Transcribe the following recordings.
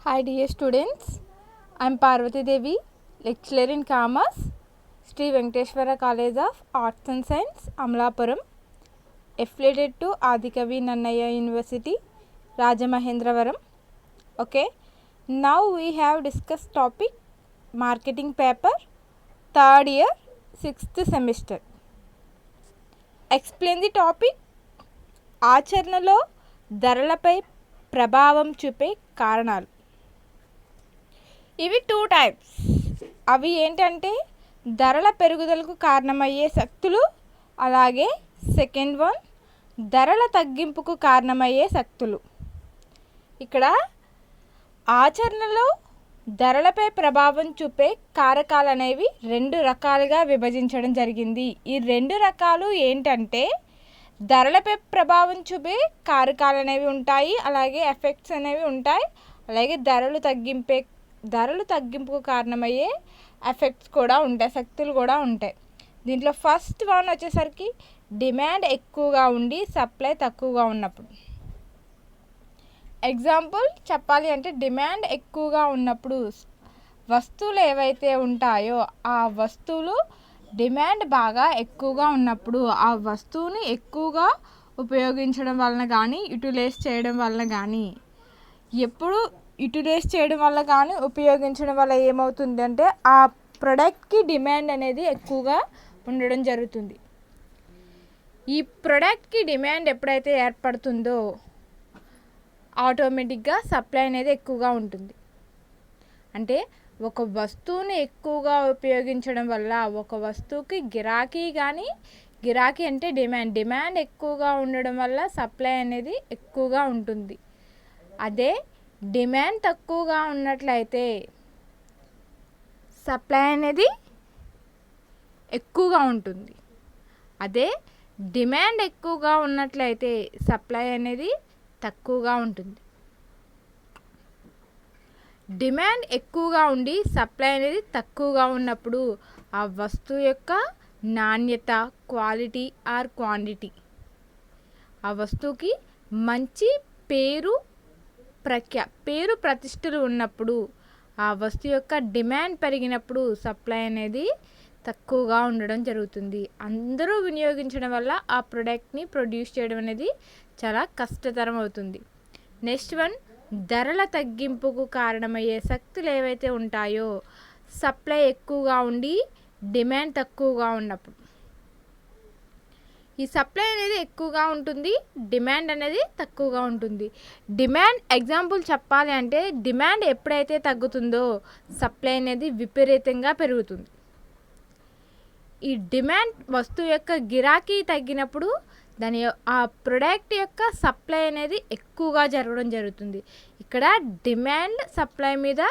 Hi dear students, I am Parvati Devi, lecturer in Commerce, Sri Venkateshwara College of Arts and Science, Amlapuram, affiliated to Adikavi Nannaya University, Rajamahendravaram. Okay, now we have discussed topic marketing paper, third year, 6th semester. Explain the topic. ఆచరణలో ధరలపై ప్రభావం చూపే కారణాలు. ఇవి 2 types. అవి ఏంటంటే ధరల పెరుగుదలకు కారణమయ్యే శక్తులు, అలాగే సెకండ్ వన్ ధరల తగ్గింపుకు కారణమయ్యే శక్తులు. ఇక్కడ ఆచరణలో ధరలపై ప్రభావం చూపే కారకాలు అనేవి 2 రకాలుగా విభజించడం జరిగింది. ఈ 2 రకాలు ఏంటంటే ధరలపై ప్రభావం చూపే కారకాలు అనేవి ఉంటాయి, అలాగే ఎఫెక్ట్స్ అనేవి ఉంటాయి, అలాగే ధరలు తగ్గింపుకు కారణమయ్యే ఎఫెక్ట్స్ కూడా ఉంటాయి, శక్తులు కూడా ఉంటాయి. దీంట్లో ఫస్ట్ వన్ వచ్చేసరికి డిమాండ్ ఎక్కువగా ఉండి సప్లై తక్కువగా ఉన్నప్పుడు. ఎగ్జాంపుల్ చెప్పాలి అంటే డిమాండ్ ఎక్కువగా ఉన్నప్పుడు వస్తువులు ఏవైతే ఉంటాయో ఆ వస్తువులు డిమాండ్ బాగా ఎక్కువగా ఉన్నప్పుడు ఆ వస్తువుని ఎక్కువగా ఉపయోగించడం వలన కానీ యూటిలైజ్ చేయడం వలన కానీ ఉపయోగించడం వల్ల ఏమవుతుంది అంటే ఆ ప్రొడక్ట్కి డిమాండ్ అనేది ఎక్కువగా ఉండడం జరుగుతుంది. ఈ ప్రొడక్ట్కి డిమాండ్ ఎప్పుడైతే ఏర్పడుతుందో ఆటోమేటిక్గా సప్లై అనేది ఎక్కువగా ఉంటుంది. అంటే ఒక వస్తువుని ఎక్కువగా ఉపయోగించడం వల్ల ఒక వస్తువుకి గిరాకీ అంటే డిమాండ్ ఎక్కువగా ఉండడం వల్ల సప్లై అనేది ఎక్కువగా ఉంటుంది. అదే డిమాండ్ తక్కువగా ఉన్నట్లయితే సప్లై అనేది ఎక్కువగా ఉంటుంది. అదే డిమాండ్ ఎక్కువగా ఉన్నట్లయితే సప్లై అనేది తక్కువగా ఉంటుంది. డిమాండ్ ఎక్కువగా ఉండి సప్లై అనేది తక్కువగా ఉన్నప్పుడు ఆ వస్తువు యొక్క నాణ్యత, క్వాలిటీ ఆర్ క్వాంటిటీ, ఆ వస్తువుకి మంచి పేరు ప్రతిష్టలు ఉన్నప్పుడు, ఆ వస్తువు యొక్క డిమాండ్ పెరిగినప్పుడు సప్లై అనేది తక్కువగా ఉండడం జరుగుతుంది. అందరూ వినియోగించడం వల్ల ఆ ప్రోడక్ట్ని ప్రొడ్యూస్ చేయడం అనేది చాలా కష్టతరం అవుతుంది. నెక్స్ట్ వన్ ధరల తగ్గింపుకు కారణమయ్యే శక్తులు ఏవైతే ఉంటాయో సప్లై ఎక్కువగా ఉండి డిమాండ్ తక్కువగా ఉన్నప్పుడు. ఈ సప్లై అనేది ఎక్కువగా ఉంటుంది, డిమాండ్ అనేది తక్కువగా ఉంటుంది. డిమాండ్ ఎగ్జాంపుల్ చెప్పాలి అంటే డిమాండ్ ఎప్పుడైతే తగ్గుతుందో సప్లై అనేది విపరీతంగా పెరుగుతుంది. ఈ డిమాండ్ వస్తువు యొక్క గిరాకీ తగ్గినప్పుడు ఆ ప్రొడక్ట్ యొక్క సప్లై అనేది ఎక్కువగా జరగడం జరుగుతుంది. ఇక్కడ డిమాండ్ సప్లై మీద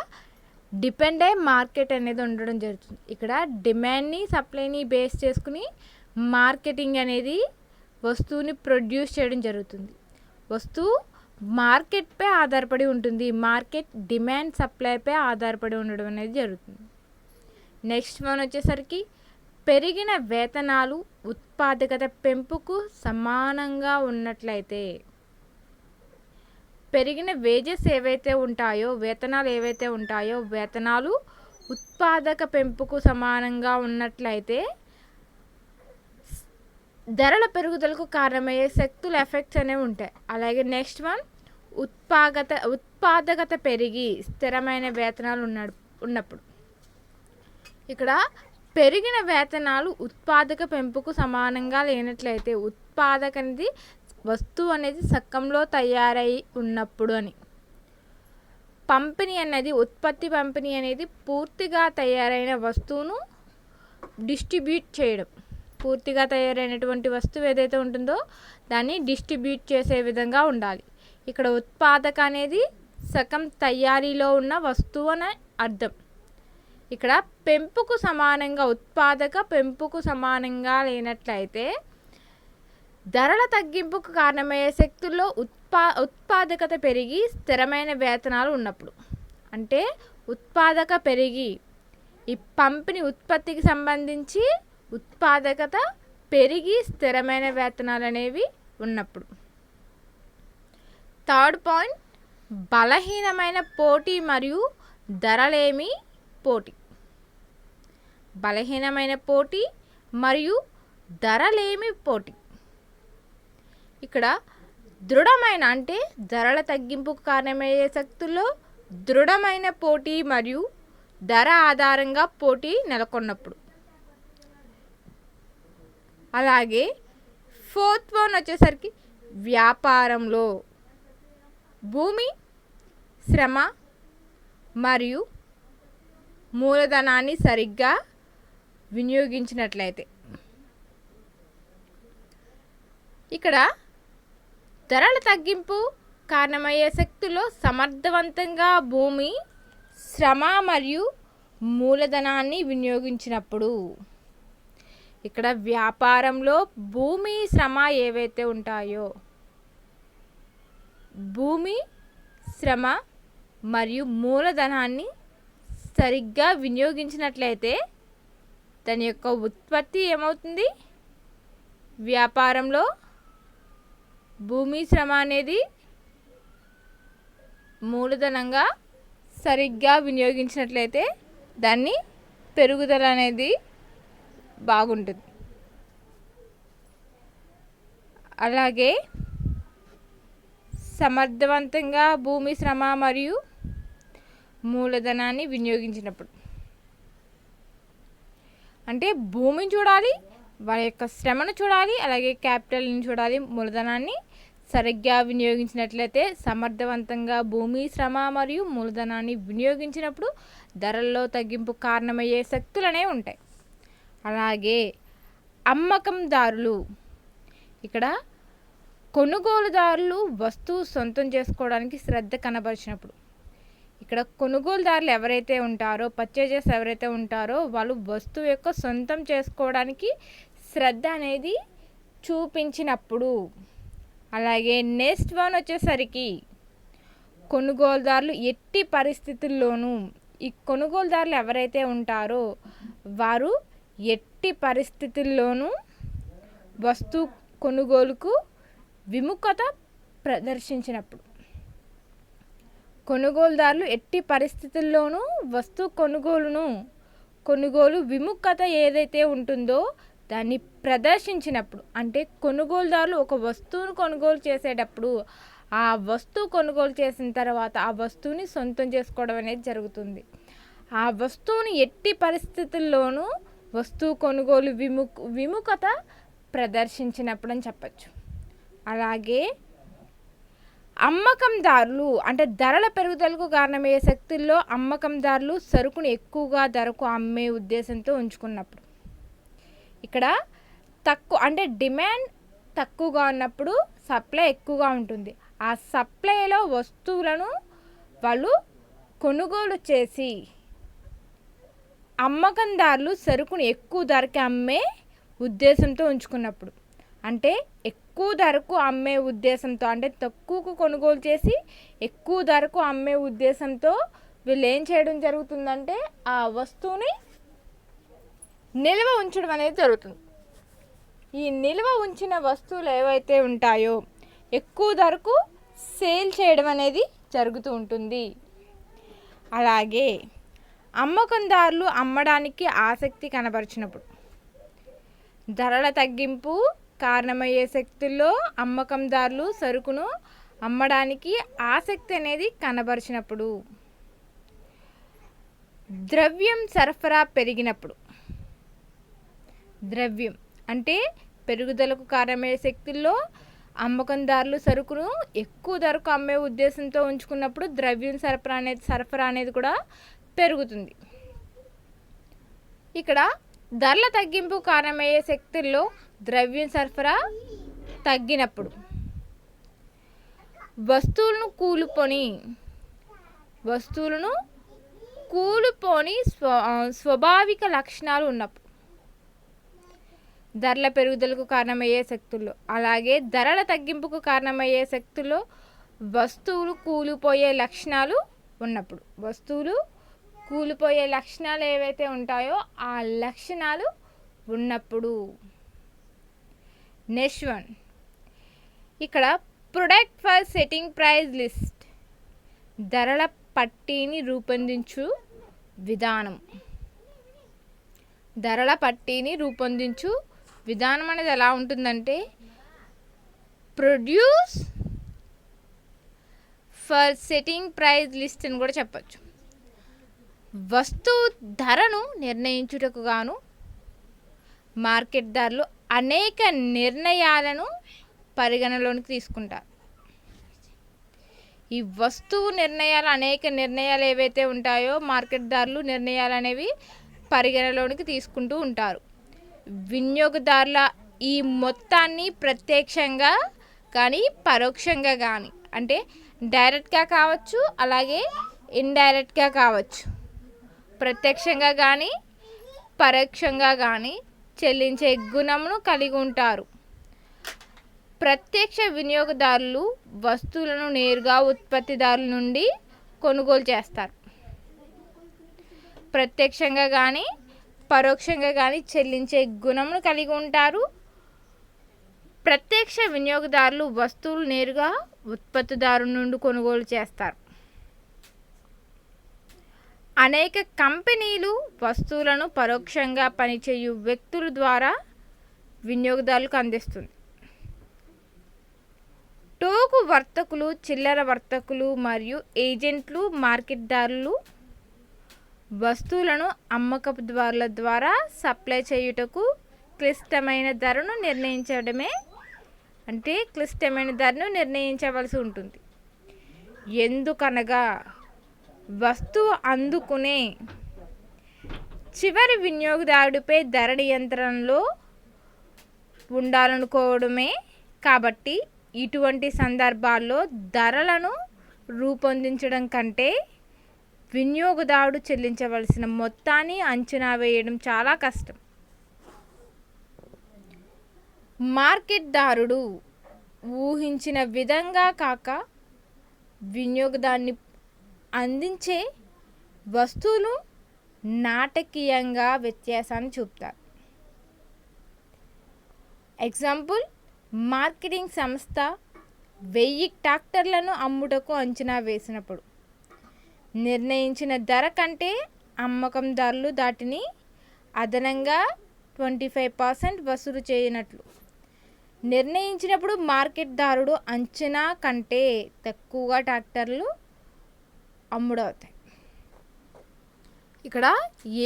డిపెండ్ అయ్యే మార్కెట్ అనేది ఉండడం జరుగుతుంది. ఇక్కడ డిమాండ్ని సప్లైని బేస్ చేసుకుని మార్కెటింగ్ అనేది వస్తువుని ప్రొడ్యూస్ చేయడం జరుగుతుంది. వస్తువు మార్కెట్పై ఆధారపడి ఉంటుంది, మార్కెట్ డిమాండ్ సప్లైపై ఆధారపడి ఉండడం అనేది జరుగుతుంది. నెక్స్ట్ వన్ వచ్చేసరికి పెరిగిన వేతనాలు ఉత్పాదకత పెంపుకు సమానంగా ఉన్నట్లయితే, పెరిగిన వేజెస్ ఏవైతే ఉంటాయో వేతనాలు ఉత్పాదక పెంపుకు సమానంగా ఉన్నట్లయితే ధరల పెరుగుదలకు కారణమయ్యే శక్తులు ఎఫెక్ట్స్ అనేవి ఉంటాయి. అలాగే నెక్స్ట్ వన్ ఉత్పాదకత పెరిగి స్థిరమైన వేతనాలు ఉన్నప్పుడు. ఇక్కడ పెరిగిన వేతనాలు ఉత్పాదక పెంపుకు సమానంగా లేనట్లయితే వస్తువు అనేది సకంలో తయారై ఉన్నప్పుడు అని. ఉత్పత్తి పంపిణీ అనేది పూర్తిగా తయారైన వస్తువును డిస్ట్రిబ్యూట్ చేయడం. పూర్తిగా తయారైనటువంటి వస్తువు ఏదైతే ఉంటుందో దాన్ని డిస్ట్రిబ్యూట్ చేసే విధంగా ఉండాలి. ఇక్కడ ఉత్పాదక అనేది సగం తయారీలో ఉన్న వస్తువు అని అర్థం. ఇక్కడ ఉత్పాదక పెంపుకు సమానంగా లేనట్లయితే ధరల తగ్గింపుకు కారణమయ్యే శక్తుల్లో ఉత్పాదకత పెరిగి స్థిరమైన వేతనాలు ఉన్నప్పుడు. అంటే ఉత్పాదక పెరిగి ఈ పంపిణీ ఉత్పత్తికి సంబంధించి ఉత్పాదకత పెరిగి స్థిరమైన వేతనాలు అనేవి ఉన్నప్పుడు. థర్డ్ పాయింట్ బలహీనమైన పోటీ మరియు ధరలేమి పోటీ. బలహీనమైన పోటీ మరియు ధరలేమి పోటీ. ఇక్కడ దృఢమైన అంటే ధరల తగ్గింపుకు కారణమయ్యే శక్తుల్లో దృఢమైన పోటీ మరియు ధర ఆధారంగా పోటీ నెలకొన్నప్పుడు. అలాగే ఫోర్త్ వన్ వచ్చేసరికి వ్యాపారంలో భూమి, శ్రమ మరియు మూలధనాన్ని సరిగ్గా వినియోగించినట్లయితే. ఇక్కడ ధరల తగ్గింపు కారణమయ్యే శక్తుల్లో సమర్థవంతంగా భూమి, శ్రమ మరియు మూలధనాన్ని వినియోగించినప్పుడు. ఇక్కడ వ్యాపారంలో భూమి, శ్రమ ఏవైతే ఉంటాయో భూమి, శ్రమ మరియు మూలధనాన్ని సరిగ్గా వినియోగించినట్లయితే దాని యొక్క ఉత్పత్తి ఏమవుతుంది? వ్యాపారంలో భూమి, శ్రమ అనేది మూలధనంగా సరిగ్గా వినియోగించినట్లయితే దాన్ని పెరుగుదల అనేది బాగుంటుంది. అలాగే సమర్థవంతంగా భూమి, శ్రమ మరియు మూలధనాన్ని వినియోగించినప్పుడు అంటే భూమిని చూడాలి, వాళ్ళ యొక్క శ్రమను చూడాలి, అలాగే క్యాపిటల్ని చూడాలి. మూలధనాన్ని సరిగ్గా వినియోగించినట్లయితే సమర్థవంతంగా భూమి, శ్రమ మరియు మూలధనాన్ని వినియోగించినప్పుడు ధరల్లో తగ్గింపు కారణమయ్యే శక్తులు అనేవి ఉంటాయి. అలాగే అమ్మకందారులు, ఇక్కడ కొనుగోలుదారులు వస్తువు సొంతం చేసుకోవడానికి శ్రద్ధ కనబరిచినప్పుడు. ఇక్కడ కొనుగోలుదారులు ఎవరైతే ఉంటారో, పర్చేజర్స్ ఎవరైతే ఉంటారో వాళ్ళు వస్తువు యొక్క సొంతం చేసుకోవడానికి శ్రద్ధ అనేది చూపించినప్పుడు. అలాగే నెక్స్ట్ వన్ వచ్చేసరికి కొనుగోలుదారులు ఎట్టి పరిస్థితుల్లోనూ, ఈ కొనుగోలుదారులు ఎవరైతే ఉంటారో వారు ఎట్టి పరిస్థితుల్లోనూ వస్తువు కొనుగోలుకు విముఖత ప్రదర్శించినప్పుడు. కొనుగోలుదారులు ఎట్టి పరిస్థితుల్లోనూ వస్తువు కొనుగోలు విముఖత ఏదైతే ఉంటుందో దాన్ని ప్రదర్శించినప్పుడు. అంటే కొనుగోలుదారులు ఒక వస్తువును కొనుగోలు చేసేటప్పుడు ఆ వస్తువు కొనుగోలు చేసిన తర్వాత ఆ వస్తువుని సొంతం చేసుకోవడం అనేది జరుగుతుంది. ఆ వస్తువుని ఎట్టి పరిస్థితుల్లోనూ వస్తువు కొనుగోలు విముఖత ప్రదర్శించినప్పుడు అని చెప్పచ్చు. అలాగే అమ్మకందారులు అంటే ధరల పెరుగుదలకు కారణమయ్యే శక్తుల్లో అమ్మకందారులు సరుకును ఎక్కువగా ధరకు అమ్మే ఉద్దేశంతో ఉంచుకున్నప్పుడు. ఇక్కడ తక్కువ అంటే డిమాండ్ తక్కువగా ఉన్నప్పుడు సప్లై ఎక్కువగా ఉంటుంది. ఆ సప్లైలో వస్తువులను వాళ్ళు కొనుగోలు చేసి అమ్మకందారులు సరుకును ఎక్కువ ధరకి అమ్మే ఉద్దేశంతో ఉంచుకున్నప్పుడు. అంటే ఎక్కువ ధరకు అమ్మే ఉద్దేశంతో అంటే తక్కువకు కొనుగోలు చేసి ఎక్కువ ధరకు అమ్మే ఉద్దేశంతో వీళ్ళు ఏం చేయడం జరుగుతుందంటే ఆ వస్తువుని నిల్వ ఉంచడం అనేది జరుగుతుంది. ఈ నిల్వ ఉంచిన వస్తువులు ఏవైతే ఉంటాయో ఎక్కువ ధరకు సేల్ చేయడం అనేది జరుగుతూ ఉంటుంది. అలాగే అమ్మకందారులు అమ్మడానికి ఆసక్తి కనబరిచినప్పుడు. ధరల తగ్గింపు కారణమయ్యే శక్తుల్లో అమ్మకందారులు సరుకును అమ్మడానికి ఆసక్తి అనేది కనబరిచినప్పుడు. ద్రవ్యం సరఫరా పెరిగినప్పుడు. ద్రవ్యం అంటే పెరుగుదలకు కారణమయ్యే శక్తుల్లో అమ్మకందారులు సరుకును ఎక్కువ ధరకు అమ్మే ఉద్దేశంతో ఉంచుకున్నప్పుడు ద్రవ్యం సరఫరా అనేది కూడా పెరుగుతుంది. ఇక్కడ ధరల తగ్గింపు కారణమయ్యే శక్తుల్లో ద్రవ్యం సరఫరా తగ్గినప్పుడు. వస్తువులను కూలిపోని స్వాభావిక లక్షణాలు ఉన్నప్పుడు ధరల పెరుగుదలకు కారణమయ్యే శక్తుల్లో. అలాగే ధరల తగ్గింపుకు కారణమయ్యే శక్తుల్లో వస్తువులు కూలిపోయే లక్షణాలు ఉన్నప్పుడు. వస్తువులు కూలిపోయే లక్షణాలు ఏవైతే ఉంటాయో ఆ లక్షణాలు ఉన్నప్పుడు. నెక్స్ట్ వన్ ఇక్కడ product for setting price list. ధరల పట్టీని రూపొందించు విధానం. ధరల పట్టీని రూపొందించు విధానం అనేది ఎలా ఉంటుందంటే, produce for setting price list అని కూడా చెప్పచ్చు. వస్తువు ధరను నిర్ణయించుటకు గాను మార్కెట్దారులు అనేక నిర్ణయాలను పరిగణలోనికి తీసుకుంటారు. ఈ వస్తువు నిర్ణయాలు, అనేక నిర్ణయాలు ఏవైతే ఉంటాయో మార్కెట్దారులు నిర్ణయాలు అనేవి పరిగణలోనికి తీసుకుంటూ ఉంటారు. వినియోగదారుల ఈ మొత్తాన్ని ప్రత్యక్షంగా కానీ పరోక్షంగా కానీ, అంటే డైరెక్ట్గా కావచ్చు, అలాగే ఇండైరెక్ట్గా కావచ్చు, ప్రత్యక్షంగా కానీ పరోక్షంగా కానీ చెల్లించే గుణమును కలిగి ఉంటారు. ప్రత్యక్ష వినియోగదారులు వస్తువులను నేరుగా ఉత్పత్తిదారుల నుండి కొనుగోలు చేస్తారు. ప్రత్యక్షంగా కానీ పరోక్షంగా కానీ చెల్లించే గుణమును కలిగి ఉంటారు. ప్రత్యక్ష వినియోగదారులు వస్తువులు నేరుగా ఉత్పత్తిదారుల నుండి కొనుగోలు చేస్తారు. అనేక కంపెనీలు వస్తువులను పరోక్షంగా పనిచేయు వ్యక్తుల ద్వారా వినియోగదారులకు అందిస్తుంది. టోకు వర్తకులు, చిల్లర వర్తకులు మరియు ఏజెంట్లు మార్కెట్దారులు వస్తువులను అమ్మకపుదారుల ద్వారా సప్లై చేయుటకు క్లిష్టమైన ధరను నిర్ణయించవలసి ఉంటుంది. ఎందుకనగా వస్తువు అందుకునే చివరి వినియోగదారుడిపై ధర నియంత్రణలో ఉండాలనుకోవడమే. కాబట్టి ఇటువంటి సందర్భాల్లో ధరలను రూపొందించడం కంటే వినియోగదారుడు చెల్లించవలసిన మొత్తాన్ని అంచనా వేయడం చాలా కష్టం. మార్కెట్దారుడు ఊహించిన విధంగా కాక వినియోగదారుని అందించే వస్తువులు నాటకీయంగా వ్యత్యాసాన్ని చూపుతారు. ఎగ్జాంపుల్, మార్కెటింగ్ సంస్థ 1000 ట్రాక్టర్లను అమ్ముటకు అంచనా వేసినప్పుడు నిర్ణయించిన ధర కంటే అమ్మకందారులు దాటిని అదనంగా 25% వసూలు చేయనట్లు నిర్ణయించినప్పుడు మార్కెట్దారుడు అంచనా కంటే తక్కువగా ట్రాక్టర్లు అమ్ముడవుతాయి. ఇక్కడ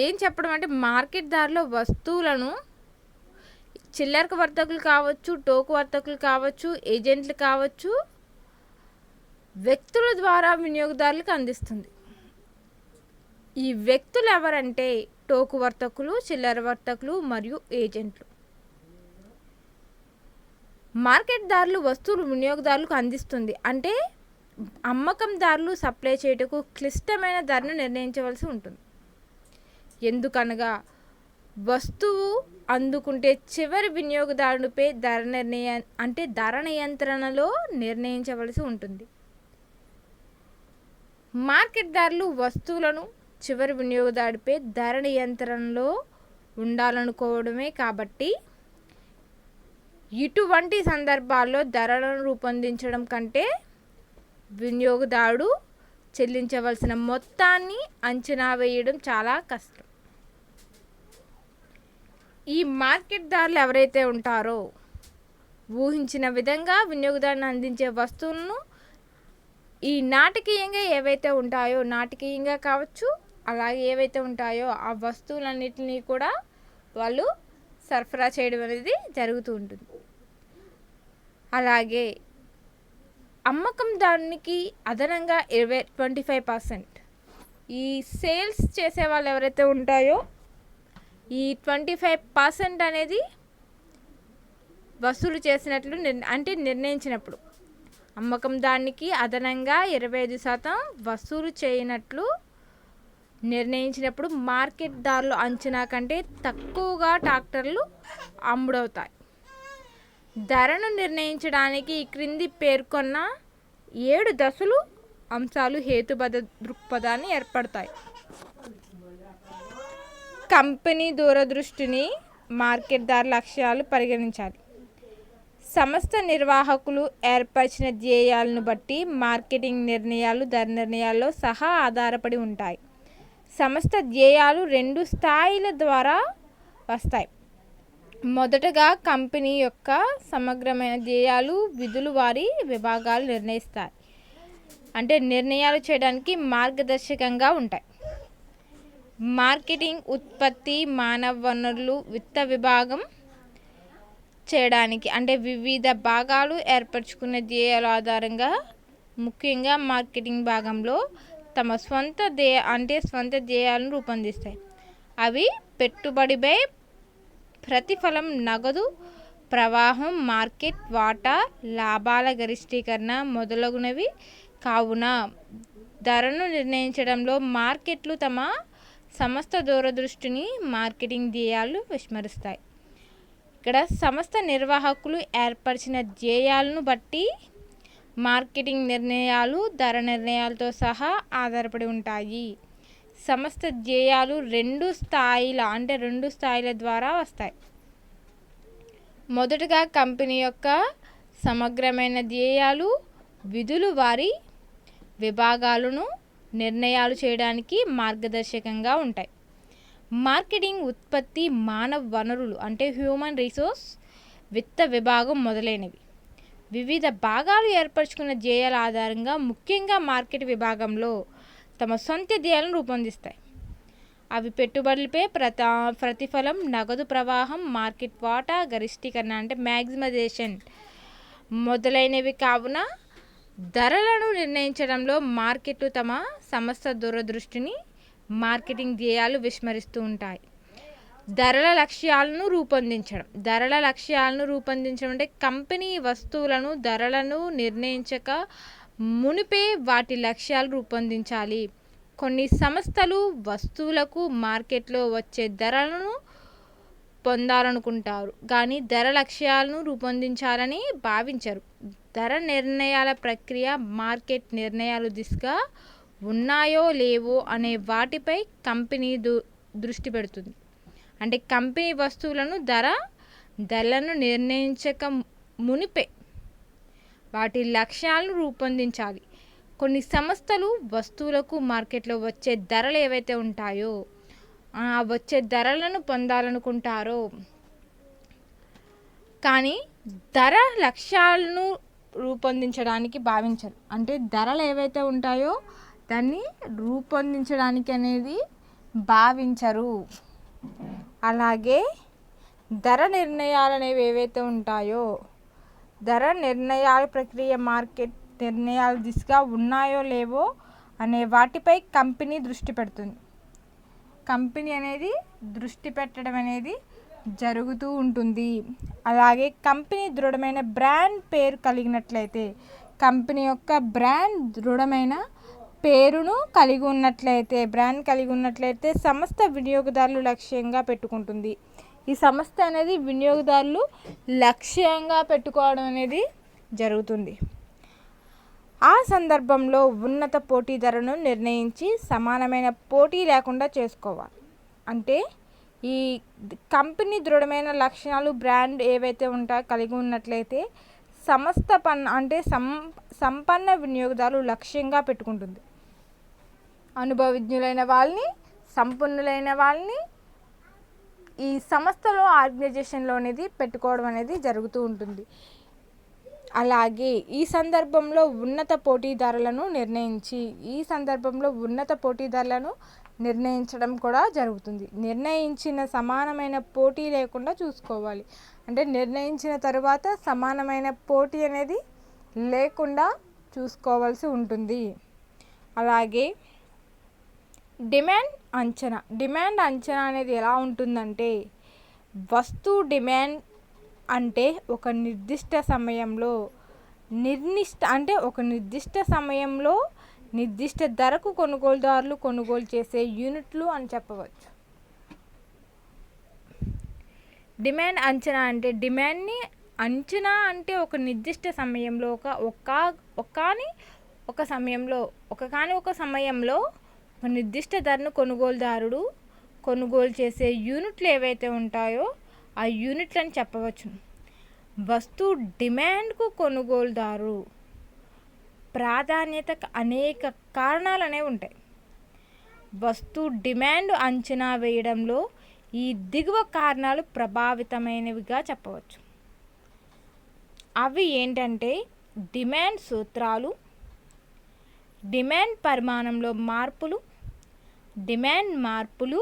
ఏం చెప్పడం అంటే, మార్కెట్దారుల వస్తువులను చిల్లర వర్తకులు కావచ్చు, టోకు వర్తకులు కావచ్చు, ఏజెంట్లు కావచ్చు, వ్యక్తుల ద్వారా వినియోగదారులకు అందిస్తుంది. ఈ వ్యక్తులు ఎవరంటే టోకు వర్తకులు, చిల్లర వర్తకులు మరియు ఏజెంట్లు. మార్కెట్దారులు వస్తువులు వినియోగదారులకు అందిస్తుంది అంటే అమ్మకందారులు సప్లై చేయుటకు క్లిష్టమైన ధరను నిర్ణయించవలసి ఉంటుంది. ఎందుకనగా వస్తువు అందుకుంటే చివరి వినియోగదారునిపై ధర నియంత్రణలో నిర్ణయించవలసి ఉంటుంది. మార్కెట్దారులు వస్తువులను చివరి వినియోగదారుడిపై ధర నియంత్రణలో ఉండాలనుకోవడమే. కాబట్టి ఇటువంటి సందర్భాల్లో ధరలను రూపొందించడం కంటే వినియోగదారుడు చెల్లించవలసిన మొత్తాన్ని అంచనా వేయడం చాలా కష్టం. ఈ మార్కెట్దారులు ఎవరైతే ఉంటారో ఊహించిన విధంగా వినియోగదారుని అందించే వస్తువులను ఈ నాటకీయంగా ఏవైతే ఉంటాయో, నాటకీయంగా కావచ్చు, అలాగే ఏవైతే ఉంటాయో ఆ వస్తువులన్నిటినీ కూడా వాళ్ళు సరఫరా చేయడం అనేది జరుగుతూ ఉంటుంది. అలాగే అమ్మకందారునికి అదనంగా 25% ఈ సేల్స్ చేసే వాళ్ళు ఎవరైతే ఉంటాయో ఈ 25% అనేది వసూలు చేసినట్లు నిర్ణయించినప్పుడు, అమ్మకందారునికి అదనంగా 25% వసూలు చేయనట్లు నిర్ణయించినప్పుడు మార్కెట్దారుల అంచనా కంటే తక్కువగా ట్రాక్టర్లు అమ్ముడవుతాయి. ధరను నిర్ణయించడానికి ఈ క్రింది పేర్కొన్న 7 దశలు అంశాలు హేతుబద్ధ దృక్పథాన్ని ఏర్పడతాయి. కంపెనీ దూరదృష్టిని మార్కెట్దారు లక్ష్యాలు పరిగణించాలి. సంస్థ నిర్వాహకులు ఏర్పరిచిన ధ్యేయాలను బట్టి మార్కెటింగ్ నిర్ణయాలు ధర నిర్ణయాల్లో సహా ఆధారపడి ఉంటాయి. సంస్థ ధ్యేయాలు 2 స్థాయిల ద్వారా వస్తాయి. మొదటగా కంపెనీ యొక్క సమగ్రమైన ధ్యేయాలు విధులు వారి విభాగాలు నిర్ణయిస్తాయి, అంటే నిర్ణయాలు చేయడానికి మార్గదర్శకంగా ఉంటాయి. మార్కెటింగ్, ఉత్పత్తి, మానవ వనరులు, విత్త విభాగం చేయడానికి అంటే వివిధ భాగాలు ఏర్పరచుకున్న ధ్యేయాల ఆధారంగా ముఖ్యంగా మార్కెటింగ్ భాగంలో తమ స్వంత ధ్యేయాలను రూపొందిస్తాయి. అవి పెట్టుబడిపై ప్రతిఫలం, నగదు ప్రవాహం, మార్కెట్ వాటా, లాభాల గరిష్టీకరణ మొదలగునవి కావున ధరను నిర్ణయించడంలో మార్కెట్లు తమ సంస్థ దూరదృష్టిని మార్కెటింగ్ ధ్యేయాలు విస్మరిస్తాయి. ఇక్కడ సంస్థ నిర్వాహకులు ఏర్పరిచిన ధ్యేయాలను బట్టి మార్కెటింగ్ నిర్ణయాలు ధర నిర్ణయాలతో సహా ఆధారపడి ఉంటాయి. సంస్థ ధ్యేయాలు 2 స్థాయిల ద్వారా వస్తాయి. మొదటగా కంపెనీ యొక్క సమగ్రమైన ధ్యేయాలు విధులు వారి విభాగాలను నిర్ణయాలు చేయడానికి మార్గదర్శకంగా ఉంటాయి. మార్కెటింగ్, ఉత్పత్తి, మానవ వనరులు అంటే హ్యూమన్ రిసోర్స్, విత్త విభాగం మొదలైనవి వివిధ భాగాలు ఏర్పరచుకున్న ధ్యేయాల ఆధారంగా ముఖ్యంగా మార్కెట్ విభాగంలో తమ సొంత ధ్యేయాలను రూపొందిస్తాయి. అవి పెట్టుబడులపై ప్రతిఫలం, నగదు ప్రవాహం, మార్కెట్ వాటా గరిష్టీకరణ అంటే మ్యాక్సిమైజేషన్ మొదలైనవి కావున ధరలను నిర్ణయించడంలో మార్కెట్లు తమ సంస్థ దూరదృష్టిని మార్కెటింగ్ ధ్యేయాలు విస్మరిస్తూ ఉంటాయి. ధరల లక్ష్యాలను రూపొందించడం అంటే కంపెనీ వస్తువులను ధరలను నిర్ణయించక మునిపే వాటి లక్ష్యాలు రూపొందించాలి. కొన్ని సంస్థలు వస్తువులకు మార్కెట్లో వచ్చే ధరలను పొందాలనుకుంటారు కానీ ధర లక్ష్యాలను రూపొందించాలని భావించరు. ధర నిర్ణయాల ప్రక్రియ మార్కెట్ నిర్ణయాలు దిశగా ఉన్నాయో లేవో అనే వాటిపై కంపెనీ దృష్టి పెడుతుంది. అంటే కంపెనీ వస్తువులను ధరలను నిర్ణయించక మునిపే వాటి లక్ష్యాలను రూపొందించాలి. కొన్ని సంస్థలు వస్తువులకు మార్కెట్లో వచ్చే ధరలు ఏవైతే ఉంటాయో వచ్చే ధరలను పొందాలనుకుంటారో కానీ ధర లక్ష్యాలను రూపొందించడానికి భావించరు. అంటే ధరలు ఏవైతే ఉంటాయో దాన్ని రూపొందించడానికి అనేది భావించరు. అలాగే ధర నిర్ణయాలు అనేవి ఏవైతే ఉంటాయో ధర నిర్ణయాల ప్రక్రియ మార్కెట్ నిర్ణయాల దిశగా ఉన్నాయో లేవో అనే వాటిపై కంపెనీ దృష్టి పెడుతుంది. కంపెనీ అనేది దృష్టి పెట్టడం అనేది జరుగుతూ ఉంటుంది. అలాగే కంపెనీ దృఢమైన బ్రాండ్ పేరు కలిగినట్లయితే కంపెనీ యొక్క దృఢమైన పేరును కలిగి ఉన్నట్లయితే సంస్థ వినియోగదారులు లక్ష్యంగా పెట్టుకుంటుంది. ఈ సంస్థ అనేది వినియోగదారులు లక్ష్యంగా పెట్టుకోవడం అనేది జరుగుతుంది. ఆ సందర్భంలో ఉన్నత పోటీ ధరను నిర్ణయించి సమానమైన పోటీ లేకుండా చేసుకోవాలి. అంటే ఈ కంపెనీ దృఢమైన లక్షణాలు బ్రాండ్ ఏవైతే ఉంటాయో కలిగి ఉన్నట్లయితే సంస్థ సంపన్న వినియోగదారులు లక్ష్యంగా పెట్టుకుంటుంది. అనుభవజ్ఞులైన వాళ్ళని, సంపన్నులైన వాళ్ళని ఈ సంస్థలో ఆర్గనైజేషన్లో అనేది పెట్టుకోవడం అనేది జరుగుతూ ఉంటుంది. అలాగే ఈ సందర్భంలో ఉన్నత పోటీదారులను నిర్ణయించడం కూడా జరుగుతుంది. నిర్ణయించిన సమానమైన పోటీ లేకుండా చూసుకోవాలి. అంటే నిర్ణయించిన తర్వాత సమానమైన పోటీ అనేది లేకుండా చూసుకోవాల్సి ఉంటుంది. అలాగే డిమాండ్ అంచనా అనేది ఎలా ఉంటుందంటే వస్తువు డిమాండ్ అంటే ఒక నిర్దిష్ట సమయంలో నిర్దిష్ట ధరకు కొనుగోలుదారులు కొనుగోలు చేసే యూనిట్లు అని చెప్పవచ్చు. డిమాండ్ అంచనా అంటే డిమాండ్ని అంచనా అంటే ఒక నిర్దిష్ట సమయంలో ఒక సమయంలో ఒక నిర్దిష్ట ధరను కొనుగోలుదారుడు కొనుగోలు చేసే యూనిట్లు ఏవైతే ఉంటాయో ఆ యూనిట్లు అని చెప్పవచ్చు. వస్తువు డిమాండ్కు కొనుగోలుదారు ప్రాధాన్యతకు అనేక కారణాలు అనేవి ఉంటాయి. వస్తువు డిమాండ్ అంచనా వేయడంలో ఈ దిగువ కారణాలు ప్రభావితమైనవిగా చెప్పవచ్చు. అవి ఏంటంటే డిమాండ్ సూత్రాలు, డిమాండ్ పరిమాణంలో మార్పులు, డిమాండ్ మార్పులు,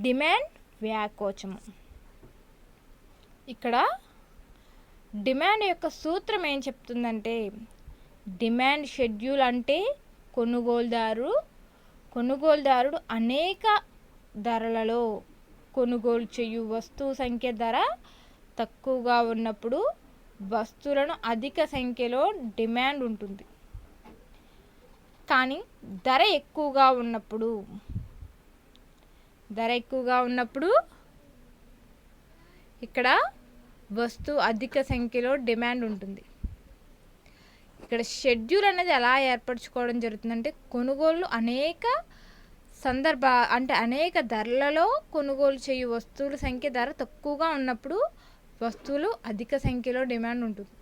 డిమాండ్ వ్యాకోచము. ఇక్కడ డిమాండ్ యొక్క సూత్రం ఏం చెప్తుందంటే డిమాండ్ షెడ్యూల్ అంటే కొనుగోలుదారుడు అనేక ధరలలో కొనుగోలు చేయు వస్తువు సంఖ్య ధర తక్కువగా ఉన్నప్పుడు వస్తువులను అధిక సంఖ్యలో డిమాండ్ ఉంటుంది. కానీ ధర ఎక్కువగా ఉన్నప్పుడు ఇక్కడ వస్తువు అధిక సంఖ్యలో డిమాండ్ ఉంటుంది. ఇక్కడ షెడ్యూల్ అనేది ఎలా ఏర్పరచుకోవడం జరుగుతుందంటే కొనుగోలు అనేక అనేక ధరలలో కొనుగోలు చేయు వస్తువుల సంఖ్య ధర తక్కువగా ఉన్నప్పుడు వస్తువులు అధిక సంఖ్యలో డిమాండ్ ఉంటుంది.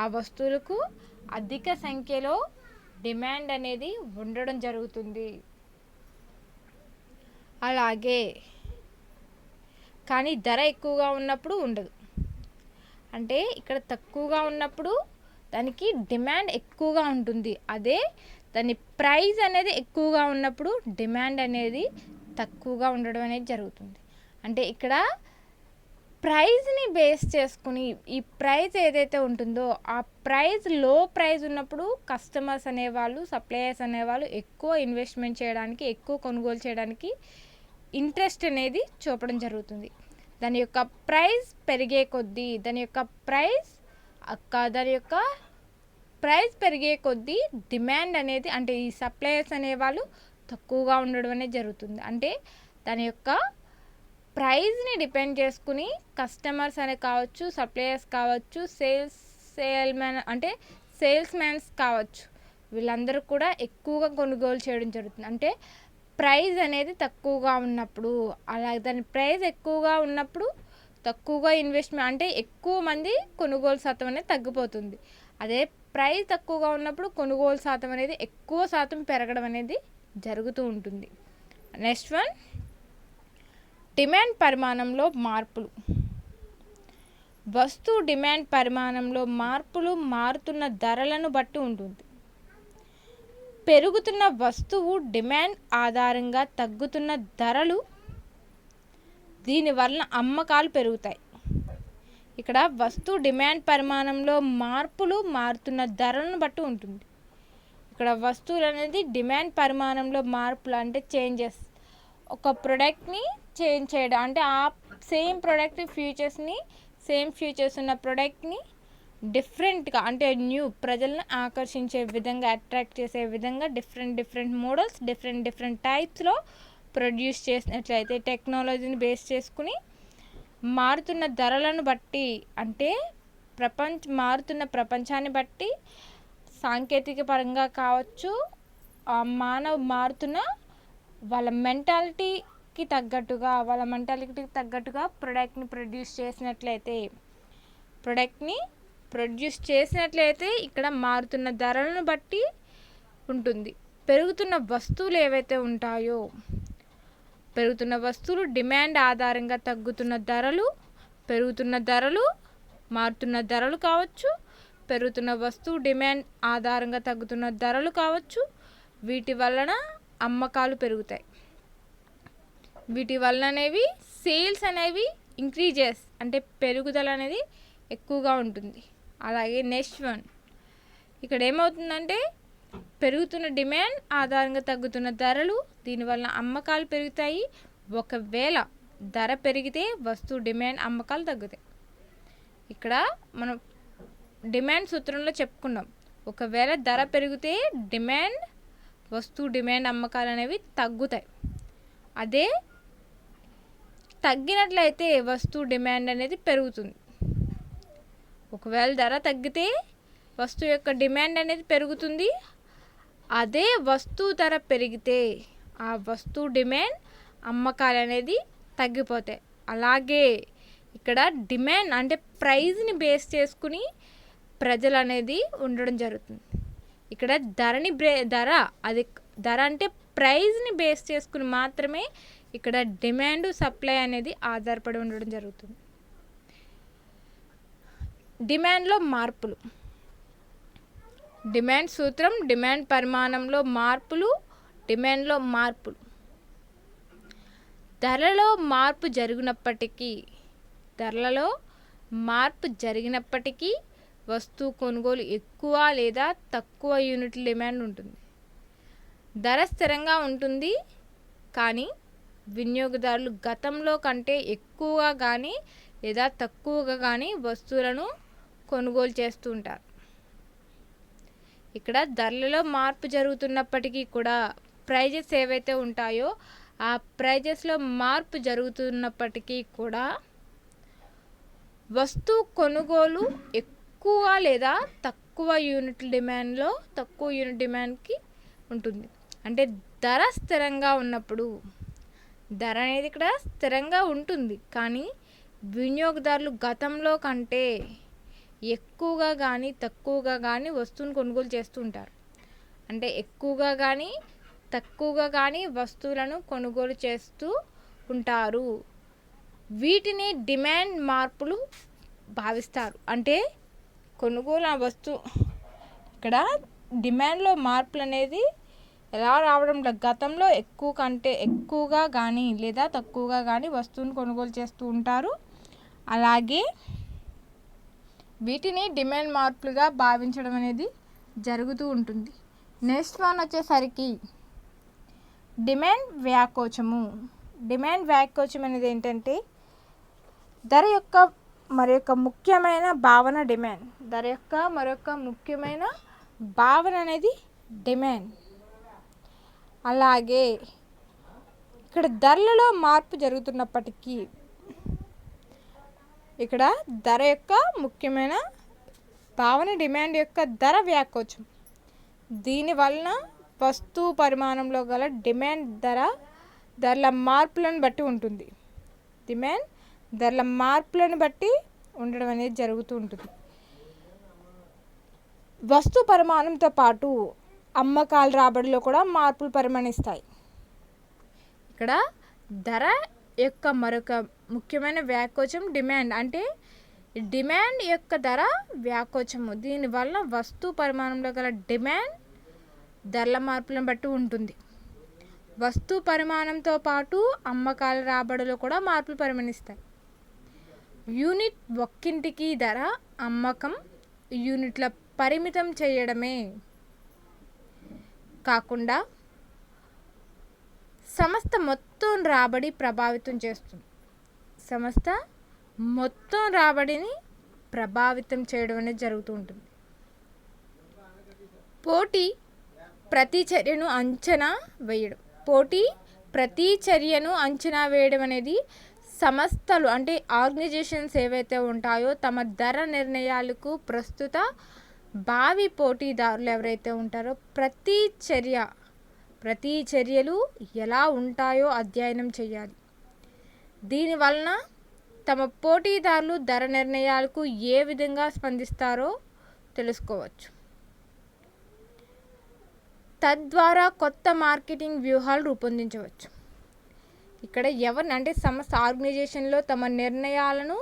ఆ వస్తువులకు అధిక సంఖ్యలో డిమాండ్ అనేది ఉండడం జరుగుతుంది. అలాగే కానీ ధర ఎక్కువగా ఉన్నప్పుడు ఉండదు. అంటే ఇక్కడ తక్కువగా ఉన్నప్పుడు దానికి డిమాండ్ ఎక్కువగా ఉంటుంది. అదే దాని ప్రైస్ అనేది ఎక్కువగా ఉన్నప్పుడు డిమాండ్ అనేది తక్కువగా ఉండడం అనేది జరుగుతుంది. అంటే ఇక్కడ ప్రైస్ని బేస్ చేసుకుని ఈ ప్రైస్ ఏదైతే ఉంటుందో ఆ లో ప్రైస్ ఉన్నప్పుడు కస్టమర్స్ అనేవాళ్ళు, సప్లయర్స్ అనేవాళ్ళు ఎక్కువ ఇన్వెస్ట్మెంట్ చేయడానికి, ఎక్కువ కొనుగోలు చేయడానికి ఇంట్రెస్ట్ అనేది చూపడం జరుగుతుంది. దాని యొక్క ప్రైస్ పెరిగే కొద్దీ డిమాండ్ అనేది అంటే ఈ సప్లయర్స్ అనేవాళ్ళు తక్కువగా ఉండడం అనేది జరుగుతుంది. అంటే దాని యొక్క ప్రైస్ని డిపెండ్ చేసుకుని కస్టమర్స్ అనే కావచ్చు, సప్లయర్స్ కావచ్చు, సేల్స్ మ్యాన్స్ కావచ్చు, వీళ్ళందరూ కూడా ఎక్కువగా కొనుగోలు చేయడం జరుగుతుంది. అంటే ప్రైస్ అనేది తక్కువగా ఉన్నప్పుడు, అలాగే దాని ప్రైస్ ఎక్కువగా ఉన్నప్పుడు తక్కువగా ఇన్వెస్ట్మెంట్ అంటే ఎక్కువ మంది కొనుగోలు శాతం అనేది తగ్గిపోతుంది. అదే ప్రైస్ తక్కువగా ఉన్నప్పుడు కొనుగోలు శాతం అనేది ఎక్కువ శాతం పెరగడం అనేది జరుగుతూ ఉంటుంది. నెక్స్ట్ వన్, డిమాండ్ పరిమాణంలో మార్పులు. వస్తువు డిమాండ్ పరిమాణంలో మార్పులు మారుతున్న ధరలను బట్టి ఉంటుంది. పెరుగుతున్న వస్తువు డిమాండ్ ఆధారంగా తగ్గుతున్న ధరలు, దీనివలన అమ్మకాలు పెరుగుతాయి. ఇక్కడ వస్తువు డిమాండ్ పరిమాణంలో మార్పులు మారుతున్న ధరలను బట్టి ఉంటుంది. ఇక్కడ వస్తువులు అనేది డిమాండ్ పరిమాణంలో మార్పులు అంటే చేంజెస్, ఒక ప్రోడక్ట్ని చేంజ్ చేయడం అంటే ఆ సేమ్ ప్రోడక్ట్ సేమ్ ఫీచర్స్ ఉన్న ప్రోడక్ట్ని డిఫరెంట్గా అంటే ప్రజలను ఆకర్షించే విధంగా, అట్రాక్ట్ చేసే విధంగా డిఫరెంట్ మోడల్స్, డిఫరెంట్ టైప్స్లో ప్రొడ్యూస్ చేసినట్లయితే టెక్నాలజీని బేస్ చేసుకుని మారుతున్న ధరలను బట్టి అంటే మారుతున్న ప్రపంచాన్ని బట్టి సాంకేతిక పరంగా కావచ్చు, మారుతున్న వాళ్ళ మెంటాలిటీకి తగ్గట్టుగా ప్రోడక్ట్ని ప్రొడ్యూస్ చేసినట్లయితే ఇక్కడ మారుతున్న ధరలను బట్టి ఉంటుంది. పెరుగుతున్న వస్తువులు ఏవైతే ఉంటాయో, పెరుగుతున్న వస్తువులు డిమాండ్ ఆధారంగా తగ్గుతున్న ధరలు, పెరుగుతున్న ధరలు మారుతున్న ధరలు కావచ్చు, పెరుగుతున్న వస్తువు డిమాండ్ ఆధారంగా తగ్గుతున్న ధరలు కావచ్చు, వీటి వలన అమ్మకాలు పెరుగుతాయి. వీటి వలన సేల్స్ అనేవి ఇంక్రీజెస్ అంటే పెరుగుదల అనేది ఎక్కువగా ఉంటుంది. అలాగే నెక్స్ట్ వన్, ఇక్కడ ఏమవుతుందంటే పెరుగుతున్న డిమాండ్ ఆధారంగా తగ్గుతున్న ధరలు, దీనివల్ల అమ్మకాలు పెరుగుతాయి. ఒకవేళ ధర పెరిగితే వస్తువు డిమాండ్, అమ్మకాలు తగ్గుతాయి. ఇక్కడ మనం డిమాండ్ సూత్రంలో చెప్పుకున్నాం, ఒకవేళ ధర పెరిగితే వస్తువు డిమాండ్, అమ్మకాలు అనేవి తగ్గుతాయి. అదే తగ్గినట్లయితే వస్తువు డిమాండ్ అనేది పెరుగుతుంది. ఒకవేళ ధర తగ్గితే వస్తువు యొక్క డిమాండ్ అనేది పెరుగుతుంది. అదే వస్తువు ధర పెరిగితే ఆ వస్తువు డిమాండ్, అమ్మకాలు అనేది తగ్గిపోతాయి. అలాగే ఇక్కడ డిమాండ్ అంటే ప్రైజ్ని బేస్ చేసుకుని ప్రజలు అనేది ఉండడం జరుగుతుంది. ఇక్కడ ధర అంటే ప్రైజ్ని బేస్ చేసుకుని మాత్రమే ఇక్కడ డిమాండ్ సప్లై అనేది ఆధారపడి ఉండడం జరుగుతుంది. డిమాండ్లో మార్పులు. డిమాండ్ సూత్రం, డిమాండ్ పరిమాణంలో మార్పులు, డిమాండ్లో మార్పులు. ధరలలో మార్పు జరిగినప్పటికీ వస్తువు కొనుగోలు ఎక్కువ లేదా తక్కువ యూనిట్ల డిమాండ్ ఉంటుంది. ధర స్థిరంగా ఉంటుంది, కానీ వినియోగదారులు గతంలో కంటే ఎక్కువగా కానీ లేదా తక్కువగా కానీ వస్తువులను కొనుగోలు చేస్తూ ఉంటారు. ఇక్కడ ధరలలో మార్పు జరుగుతున్నప్పటికీ కూడా ప్రైజెస్ ఏవైతే ఉంటాయో ఆ ప్రైజెస్లో మార్పు జరుగుతున్నప్పటికీ కూడా వస్తువు కొనుగోలు ఎక్కువ లేదా తక్కువ యూనిట్ డిమాండ్కి ఉంటుంది. అంటే ధర స్థిరంగా ఉన్నప్పుడు ధర అనేది ఇక్కడ స్థిరంగా ఉంటుంది, కానీ వినియోగదారులు గతంలో కంటే ఎక్కువగా కానీ తక్కువగా కానీ వస్తువును కొనుగోలు చేస్తూ ఉంటారు. అంటే ఎక్కువగా కానీ తక్కువగా కానీ వస్తువులను కొనుగోలు చేస్తూ ఉంటారు. వీటిని డిమాండ్ మార్పులు భావిస్తారు. అంటే కొనుగోలు ఆ వస్తువు ఇక్కడ డిమాండ్లో మార్పులు అనేది ఎలా రావడం, గతంలో ఎక్కువ కంటే ఎక్కువగా కానీ లేదా తక్కువగా కానీ వస్తువును కొనుగోలు చేస్తూ ఉంటారు. అలాగే వీటిని డిమాండ్ మార్పులుగా భావించడం అనేది జరుగుతూ ఉంటుంది. నెక్స్ట్ వన్ వచ్చేసరికి డిమాండ్ వ్యాకోచము. డిమాండ్ వ్యాకోచం అనేది ఏంటంటే ధర యొక్క మరొక ముఖ్యమైన భావన డిమాండ్. ధర యొక్క మరొక ముఖ్యమైన భావన అనేది డిమాండ్. అలాగే ఇక్కడ ధరలలో మార్పు జరుగుతున్నప్పటికీ ఇక్కడ ధర యొక్క ముఖ్యమైన భావన డిమాండ్ యొక్క ధర వ్యాకోచం. దీనివలన వస్తువు పరిమాణంలో గల డిమాండ్ ధరల మార్పులను బట్టి ఉంటుంది. డిమాండ్ ధరల మార్పులను బట్టి ఉండడం అనేది జరుగుతూ ఉంటుంది. వస్తువు పరిమాణంతో పాటు అమ్మకాల రాబడిలో కూడా మార్పులు పరిగణిస్తాయి. ఇక్కడ ధర యొక్క మరొక ముఖ్యమైన వ్యాకోచం డిమాండ్. అంటే డిమాండ్ యొక్క ధర వ్యాకోచము. దీనివల్ల వస్తువు పరిమాణంలో గల డిమాండ్ ధరల మార్పులను బట్టి ఉంటుంది. వస్తువు పరిమాణంతో పాటు అమ్మకాల రాబడిలో కూడా మార్పులు పరిగణిస్తాయి. యూనిట్ ఒక్కింటికి ధర అమ్మకం యూనిట్ల పరిమితం చేయడమే కాకుండా సంస్థ మొత్తం రాబడి ప్రభావితం చేస్తుంది. సంస్థ మొత్తం రాబడిని ప్రభావితం చేయడం అనేది జరుగుతూ ఉంటుంది. పోటీ ప్రతి చర్యను అంచనా వేయడం అనేది సంస్థలు అంటే ఆర్గనైజేషన్స్ ఏవైతే ఉంటాయో తమ ధర నిర్ణయాలకు ప్రస్తుత భావి పోటీదారులు ఎవరైతే ఉంటారో ప్రతి చర్యలు ఎలా ఉంటాయో అధ్యయనం చేయాలి. దీనివలన తమ పోటీదారులు ధర నిర్ణయాలకు ఏ విధంగా స్పందిస్తారో తెలుసుకోవచ్చు. తద్వారా కొత్త మార్కెటింగ్ వ్యూహాలు రూపొందించవచ్చు. ఇక్కడ అంటే సంస్థ ఆర్గనైజేషన్లో తమ నిర్ణయాలను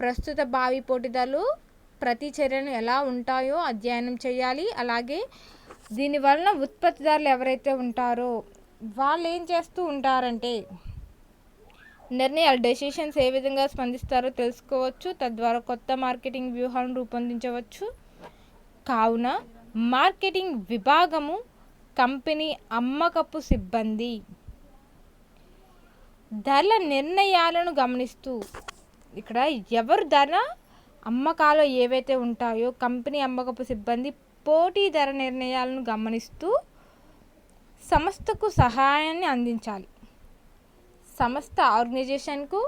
ప్రస్తుత భావి పోటీదారులు ప్రతి చర్యను ఎలా ఉంటాయో అధ్యయనం చేయాలి. అలాగే దీనివలన ఉత్పత్తిదారులు ఎవరైతే ఉంటారో వాళ్ళు ఏం చేస్తూ ఉంటారంటే డెసిషన్స్ ఏ విధంగా స్పందిస్తారో తెలుసుకోవచ్చు. తద్వారా కొత్త మార్కెటింగ్ వ్యూహాలను రూపొందించవచ్చు. కావున మార్కెటింగ్ విభాగము కంపెనీ అమ్మకపు సిబ్బంది ధరల నిర్ణయాలను గమనిస్తూ ఇక్కడ ఎవరు ధర అమ్మకాలు ఏవైతే ఉంటాయో కంపెనీ అమ్మకపు సిబ్బంది పోటీ ధర నిర్ణయాలను గమనిస్తూ సంస్థకు సహాయాన్ని అందించాలి. సంస్థ ఆర్గనైజేషన్కు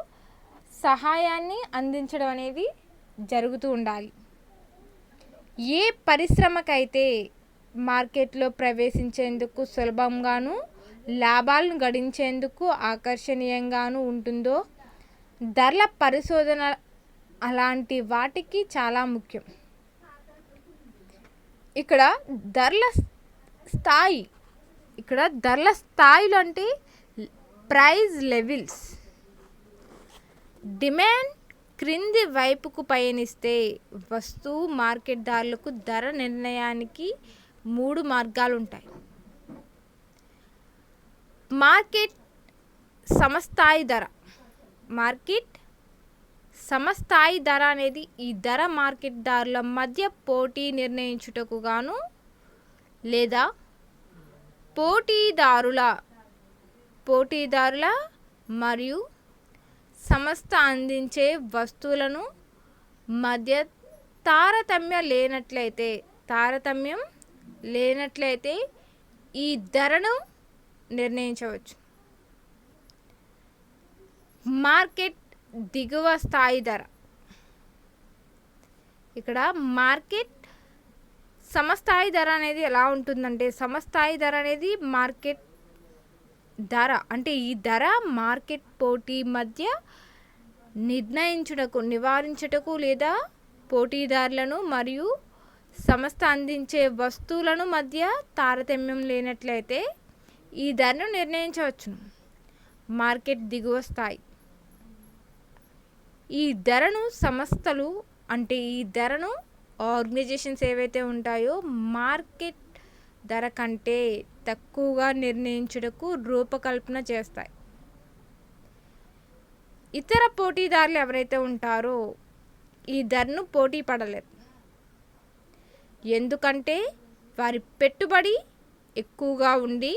సహాయాన్ని అందించడం అనేది జరుగుతూ ఉండాలి. ఏ పరిశ్రమకైతే మార్కెట్లో ప్రవేశించేందుకు సులభంగాను లాభాలను గడించేందుకు ఆకర్షణీయంగాను ఉంటుందో ధరల పరిశోధన అలాంటి వాటికి చాలా ముఖ్యం. ఇక్కడ ధరల స్థాయి, ఇక్కడ ధరల స్థాయిలు అంటే ప్రైస్ లెవెల్స్. డిమాండ్ క్రింది వైపుకు పయనిస్తే వస్తువు మార్కెట్దారులకు ధర నిర్ణయానికి 3 మార్గాలు ఉంటాయి. మార్కెట్ సమస్థాయి ధర. మార్కెట్ సమస్థాయి ధర అనేది ఈ ధర మార్కెట్దారుల మధ్య పోటీ నిర్ణయించుటకు గాను లేదా పోటీదారుల మరియు సంస్థ అందించే వస్తువులను మధ్య తారతమ్యం లేనట్లయితే ఈ ధరను నిర్ణయించవచ్చు. మార్కెట్ దిగువ స్థాయి ధర. ఇక్కడ మార్కెట్ సమస్థాయి ధర అనేది ఎలా ఉంటుందంటే, సమస్థాయి ధర అనేది మార్కెట్ ధర అంటే ఈ ధర మార్కెట్ పోటీ మధ్య నివారించుటకు లేదా పోటీదారులను మరియు సంస్థ అందించే వస్తువులను మధ్య తారతమ్యం లేనట్లయితే ఈ ధరను నిర్ణయించవచ్చును. మార్కెట్ దిగువ స్థాయి. ఈ ధరను సంస్థలు అంటే ఈ ధరను ఆర్గనైజేషన్స్ ఏవైతే ఉంటాయో మార్కెట్ ధర కంటే తక్కువగా నిర్ణయించుటకు రూపకల్పన చేస్తాయి. ఇతర పోటీదారులు ఎవరైతే ఉంటారో ఈ ధరను పోటీ పడలేరు. ఎందుకంటే వారి పెట్టుబడి ఎక్కువగా ఉండి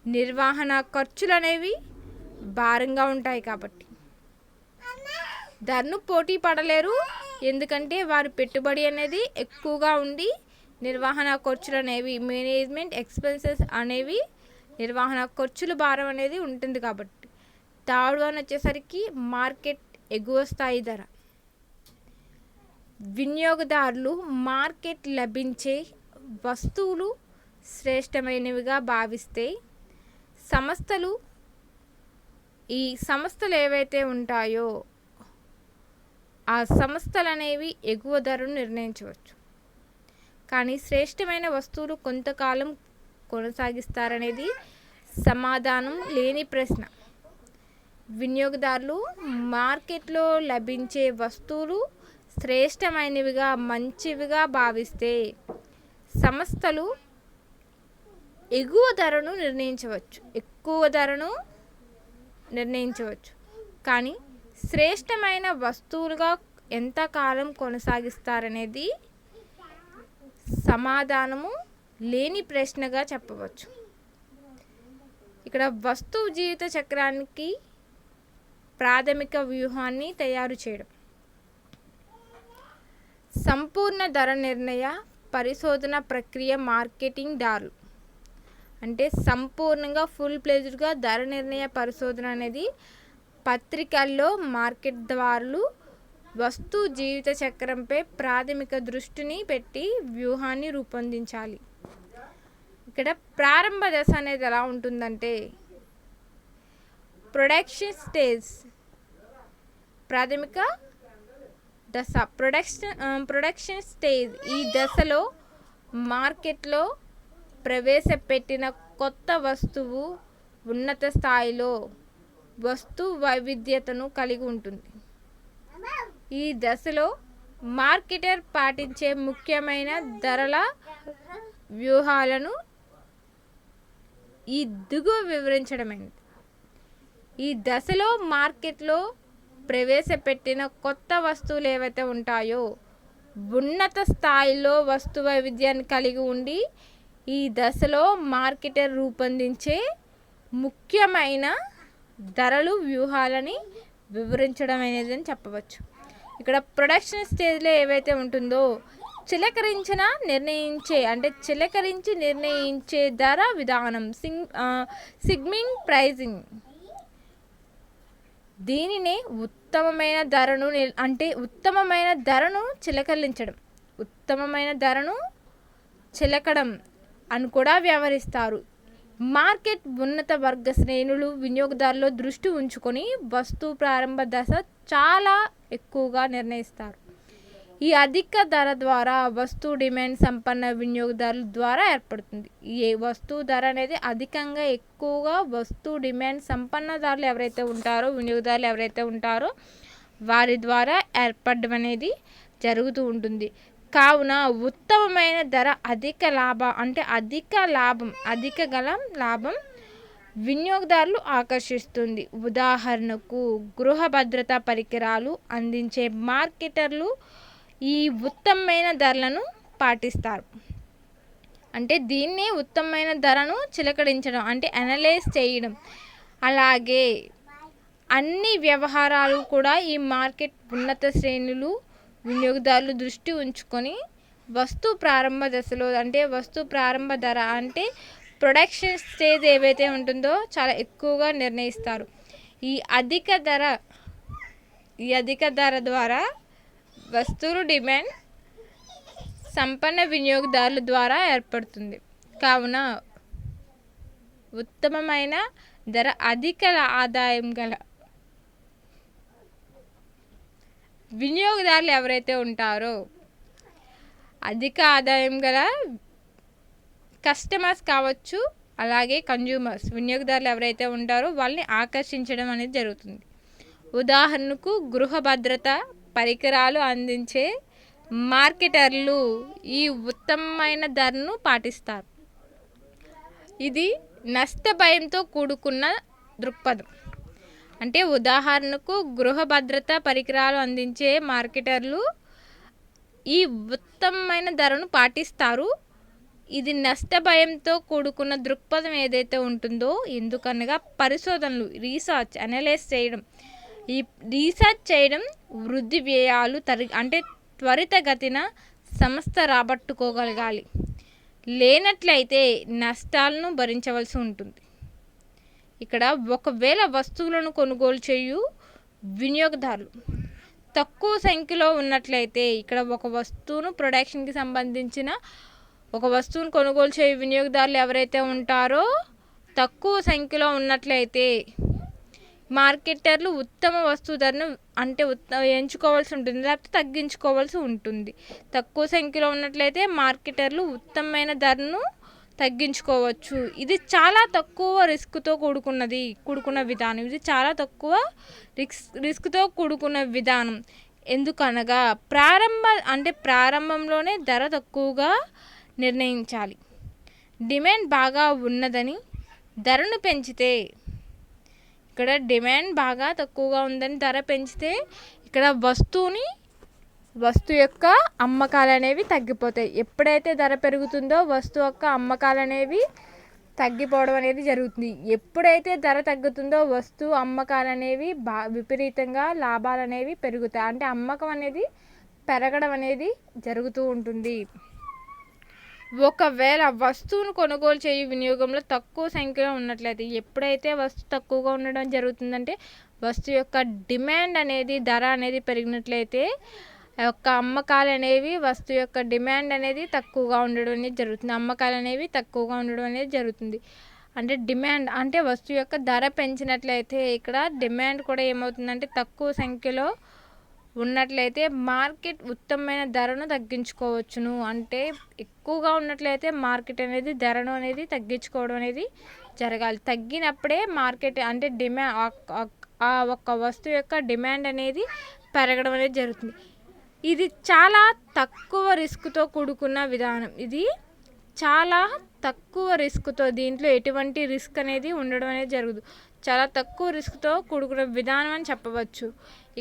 నిర్వహణ ఖర్చులు అనేవి భారంగా ఉంటాయి కాబట్టి ధరను పోటీ పడలేరు. ఎందుకంటే వారి పెట్టుబడి అనేది ఎక్కువగా ఉండి నిర్వహణ ఖర్చులు అనేవి మేనేజ్మెంట్ ఎక్స్పెన్సెస్ అనేవి నిర్వహణ ఖర్చులు భారం అనేది ఉంటుంది కాబట్టి. థర్డ్ వన్ వచ్చేసరికి మార్కెట్ ఎగువ స్థాయి ధర. వినియోగదారులు మార్కెట్ లభించే వస్తువులు శ్రేష్టమైనవిగా భావిస్తే ఈ సంస్థలు ఏవైతే ఉంటాయో ఆ సంస్థలు అనేవి ఎగువ ధరను నిర్ణయించవచ్చు. కానీ శ్రేష్టమైన వస్తువులు కొంతకాలం కొనసాగిస్తారనేది సమాధానం లేని ప్రశ్న. వినియోగదారులు మార్కెట్లో లభించే వస్తువులు శ్రేష్టమైనవిగా మంచివిగా భావిస్తే సంస్థలు ఎక్కువ ధరను నిర్ణయించవచ్చు. కానీ శ్రేష్టమైన వస్తువులుగా ఎంతకాలం కొనసాగిస్తారనేది సమాధానము లేని ప్రశ్నగా చెప్పవచ్చు. ఇక్కడ వస్తువు జీవిత చక్రానికి ప్రాథమిక వ్యూహాన్ని తయారు చేయడం. సంపూర్ణ ధర నిర్ణయ పరిశోధన ప్రక్రియ. మార్కెటింగ్ దారులు అంటే సంపూర్ణంగా ఫుల్ ప్లేజ్డ్గా ధర నిర్ణయ పరిశోధన అనేది పత్రికల్లో మార్కెట్ దారులు వస్తువు జీవిత చక్రంపై ప్రాథమిక దృష్టిని పెట్టి వ్యూహాన్ని రూపొందించాలి. ఇక్కడ ప్రారంభ దశ అనేది ఎలా ఉంటుందంటే ప్రొడక్షన్ స్టేజ్. ప్రాథమిక దశ ప్రొడక్షన్ స్టేజ్. ఈ దశలో మార్కెట్లో ప్రవేశపెట్టిన కొత్త వస్తువు ఉన్నత స్థాయిలో వస్తు వైవిధ్యతను కలిగి ఉంటుంది. ఈ దశలో మార్కెటర్ పాటించే ముఖ్యమైన ధరల వ్యూహాలను ఈ దిగువ వివరించడమైనది. ఈ దశలో మార్కెట్లో ప్రవేశపెట్టిన కొత్త వస్తువులు ఏవైతే ఉంటాయో ఉన్నత స్థాయిలో వస్తు వైవిధ్యాన్ని కలిగి ఉండి ఈ దశలో మార్కెటర్ రూపొందించే ముఖ్యమైన ధరలు వ్యూహాలని వివరించడం అనేది అని చెప్పవచ్చు. ఇక్కడ ప్రొడక్షన్ స్టేజ్లో ఏవైతే ఉంటుందో చిలకరించి నిర్ణయించే ధర విధానం సిగ్మింగ్ ప్రైజింగ్. దీనినే ఉత్తమమైన ధరను చిలకడం అని కూడా వ్యవహరిస్తారు. మార్కెట్ ఉన్నత వర్గ శ్రేణులు వినియోగదారుల దృష్టి ఉంచుకొని వస్తువు ప్రారంభ దశ చాలా ఎక్కువగా నిర్ణయిస్తారు. ఈ అధిక ధర ద్వారా వస్తువు డిమాండ్ సంపన్న వినియోగదారుల ద్వారా ఏర్పడుతుంది. ఈ వస్తువు ధర అనేది అధికంగా ఎక్కువగా వస్తువు డిమాండ్ సంపన్నదారులు ఎవరైతే ఉంటారో, వినియోగదారులు ఎవరైతే ఉంటారో వారి ద్వారా ఏర్పడడం అనేది జరుగుతూ ఉంటుంది. కావున ఉత్తమమైన ధర అధిక లాభం వినియోగదారులు ఆకర్షిస్తుంది. ఉదాహరణకు గృహ భద్రతా పరికరాలు అందించే మార్కెటర్లు ఈ ఉత్తమమైన ధరలను పాటిస్తారు. అంటే దీన్నే ఉత్తమమైన ధరను చిలకరించడం అంటే అనలైజ్ చేయడం. అలాగే అన్ని వ్యవహారాలు కూడా ఈ మార్కెట్ ఉన్నత శ్రేణులు వినియోగదారులు దృష్టి ఉంచుకొని వస్తువు ప్రారంభ దశలో అంటే వస్తువు ప్రారంభ ధర అంటే ప్రొడక్షన్ స్టేజ్ ఏవైతే ఉంటుందో చాలా ఎక్కువగా నిర్ణయిస్తారు. ఈ అధిక ధర ద్వారా వస్తువులు డిమాండ్ సంపన్న వినియోగదారుల ద్వారా ఏర్పడుతుంది. కావున ఉత్తమమైన ధర అధిక ఆదాయం గల వినియోగదారులు ఎవరైతే ఉంటారో, అధిక ఆదాయం గల కస్టమర్స్ కావచ్చు, అలాగే కన్జ్యూమర్స్ వినియోగదారులు ఎవరైతే ఉంటారో వాళ్ళని ఆకర్షించడం అనేది జరుగుతుంది. ఉదాహరణకు గృహ భద్రత పరికరాలు అందించే మార్కెటర్లు ఈ ఉత్తమమైన ధరను పాటిస్తారు. ఇది నష్ట భయంతో కూడుకున్న దృక్పథం. అంటే ఉదాహరణకు గృహ భద్రత పరికరాలు అందించే మార్కెటర్లు ఈ ఉత్తమమైన ధరను పాటిస్తారు. ఇది నష్ట భయంతో కూడుకున్న దృక్పథం ఏదైతే ఉంటుందో, ఎందుకనగా పరిశోధనలు రీసెర్చ్ అనలైజ్ చేయడం, ఈ రీసెర్చ్ చేయడం వృద్ధి వ్యయాలు త్వరితగతిన సంస్థ రాబట్టుకోగలగాలి. లేనట్లయితే నష్టాలను భరించవలసి ఉంటుంది. ఇక్కడ ఒకవేళ వస్తువులను కొనుగోలు చేయు వినియోగదారులు తక్కువ సంఖ్యలో ఉన్నట్లయితే, ఇక్కడ ఒక వస్తువును ప్రొడక్షన్కి సంబంధించిన ఒక వస్తువును కొనుగోలు చేయు వినియోగదారులు ఎవరైతే ఉంటారో తక్కువ సంఖ్యలో ఉన్నట్లయితే మార్కెటర్లు ఉత్తమ వస్తువు ధరను ఎంచుకోవాల్సి ఉంటుంది, లేకపోతే తగ్గించుకోవాల్సి ఉంటుంది. తక్కువ సంఖ్యలో ఉన్నట్లయితే మార్కెటర్లు ఉత్తమమైన ధరను తగ్గించుకోవచ్చు. ఇది చాలా తక్కువ రిస్క్తో కూడుకున్న విధానం. ఇది చాలా తక్కువ రిస్క్తో కూడుకున్న విధానం. ఎందుకనగా ప్రారంభంలోనే ధర తక్కువగా నిర్ణయించాలి. డిమాండ్ బాగా ఉన్నదని ధరను పెంచితే, ఇక్కడ డిమాండ్ బాగా తక్కువగా ఉందని ధర పెంచితే ఇక్కడ వస్తువు యొక్క అమ్మకాలు అనేవి తగ్గిపోతాయి. ఎప్పుడైతే ధర పెరుగుతుందో వస్తువు యొక్క అమ్మకాలు అనేవి తగ్గిపోవడం అనేది జరుగుతుంది. ఎప్పుడైతే ధర తగ్గుతుందో వస్తువు అమ్మకాలు అనేవి విపరీతంగా లాభాలు అనేవి పెరుగుతాయి. అంటే అమ్మకం అనేది పెరగడం అనేది జరుగుతూ ఉంటుంది. ఒకవేళ వస్తువును కొనుగోలు చేయు వినియోగంలో తక్కువ సంఖ్యలో ఉన్నట్లయితే, ఎప్పుడైతే వస్తువు తక్కువగా ఉండడం జరుగుతుందంటే వస్తువు యొక్క డిమాండ్ అనేది ధర అనేది పెరిగినట్లయితే యొక్క అమ్మకాలు అనేవి వస్తువు యొక్క డిమాండ్ అనేది తక్కువగా ఉండడం అనేది జరుగుతుంది. అమ్మకాలు అనేవి తక్కువగా ఉండడం అనేది జరుగుతుంది. అంటే డిమాండ్ అంటే వస్తువు యొక్క ధర పెంచినట్లయితే ఇక్కడ డిమాండ్ కూడా ఏమవుతుందంటే తక్కువ సంఖ్యలో ఉన్నట్లయితే మార్కెట్ ఉత్తమమైన ధరను తగ్గించుకోవచ్చును. అంటే ఎక్కువగా ఉన్నట్లయితే మార్కెట్ అనేది ధరను అనేది తగ్గించుకోవడం అనేది జరగాలి. తగ్గినప్పుడే మార్కెట్ అంటే ఆ ఒక్క వస్తువు యొక్క డిమాండ్ అనేది పెరగడం అనేది జరుగుతుంది. ఇది చాలా తక్కువ రిస్క్తో కూడుకున్న విధానం. ఇది చాలా తక్కువ రిస్క్తో, దీంట్లో ఎటువంటి రిస్క్ అనేది ఉండడం అనేది జరగదు. చాలా తక్కువ రిస్క్తో కూడుకున్న విధానం అని చెప్పవచ్చు.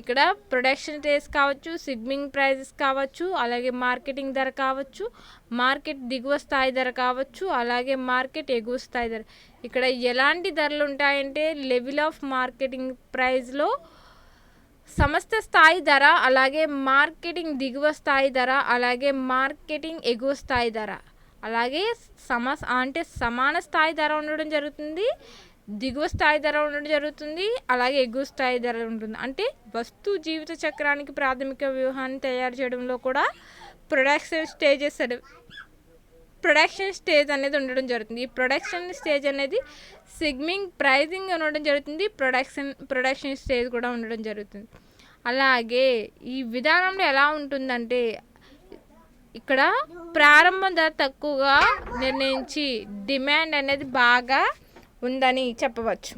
ఇక్కడ ప్రొడక్షన్ స్టేజ్ కావచ్చు, సిగ్నింగ్ ప్రైజెస్ కావచ్చు, అలాగే మార్కెటింగ్ ధర కావచ్చు, మార్కెట్ దిగువ స్థాయి ధర కావచ్చు, అలాగే మార్కెట్ ఎగువ స్థాయి ధర. ఇక్కడ ఎలాంటి ధరలు ఉంటాయంటే లెవెల్ ఆఫ్ మార్కెటింగ్ ప్రైస్లో సంస్థ స్థాయి ధర, అలాగే మార్కెటింగ్ దిగువ స్థాయి ధర, అలాగే మార్కెటింగ్ ఎగువ స్థాయి ధర, అలాగే సమాన స్థాయి ధర ఉండడం జరుగుతుంది, దిగువ స్థాయి ధర ఉండడం జరుగుతుంది, అలాగే ఎగువ స్థాయి ధర ఉంటుంది. అంటే వస్తువు జీవిత చక్రానికి ప్రాథమిక వ్యూహాన్ని తయారు చేయడంలో కూడా ప్రొడక్షన్ స్టేజెస్ ప్రొడక్షన్ స్టేజ్ అనేది ఉండడం జరుగుతుంది. ఈ ప్రొడక్షన్ స్టేజ్ అనేది సిగ్మింగ్ ప్రైజింగ్ ఉండడం జరుగుతుంది. ప్రొడక్షన్ స్టేజ్ కూడా ఉండడం జరుగుతుంది. అలాగే ఈ విధానంలో ఎలా ఉంటుందంటే ఇక్కడ ప్రారంభ ధర తక్కువగా నిర్ణయించి డిమాండ్ అనేది బాగా ఉందని చెప్పవచ్చు.